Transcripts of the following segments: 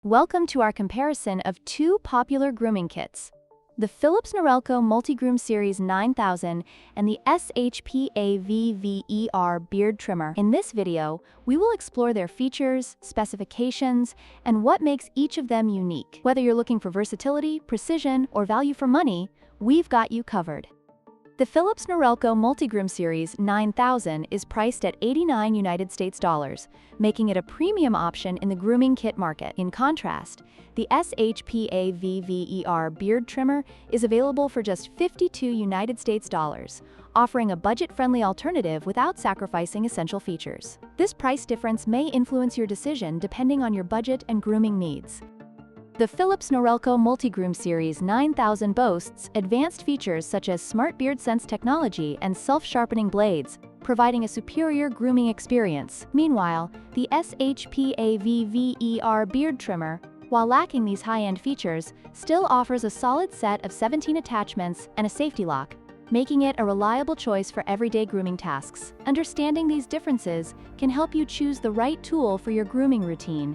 Welcome to our comparison of two popular grooming kits, the Philips Norelco Multigroom Series 9000 and the SHPAVVER Beard Trimmer. In this video, we will explore their features, specifications, and what makes each of them unique. Whether you're looking for versatility, precision, or value for money, we've got you covered. The Philips Norelco Multigroom Series 9000 is priced at $89 United States dollars, making it a premium option in the grooming kit market. In contrast, the SHPAVVER Beard Trimmer is available for just $52 United States dollars, offering a budget-friendly alternative without sacrificing essential features. This price difference may influence your decision depending on your budget and grooming needs. The Philips Norelco Multigroom Series 9000 boasts advanced features such as Smart Beard Sense technology and self-sharpening blades, providing a superior grooming experience. Meanwhile, the SHPAVVER Beard Trimmer, while lacking these high-end features, still offers a solid set of 17 attachments and a safety lock, making it a reliable choice for everyday grooming tasks. Understanding these differences can help you choose the right tool for your grooming routine.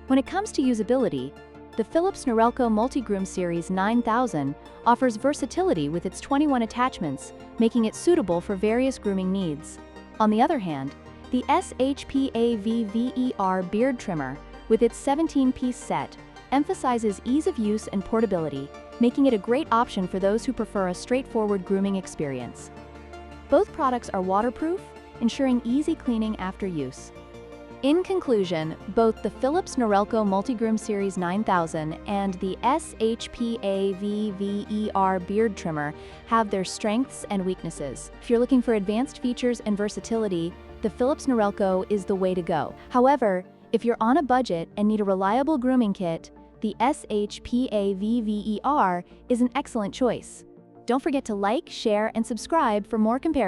When it comes to usability, the Philips Norelco Multigroom Series 9000 offers versatility with its 21 attachments, making it suitable for various grooming needs. On the other hand, the SHPAVVER Beard Trimmer, with its 17-piece set, emphasizes ease of use and portability, making it a great option for those who prefer a straightforward grooming experience. Both products are waterproof, ensuring easy cleaning after use. In conclusion, both the Philips Norelco Multigroom Series 9000 and the SHPAVVER Beard Trimmer have their strengths and weaknesses. If you're looking for advanced features and versatility, the Philips Norelco is the way to go. However, if you're on a budget and need a reliable grooming kit, the SHPAVVER is an excellent choice. Don't forget to like, share, and subscribe for more comparisons.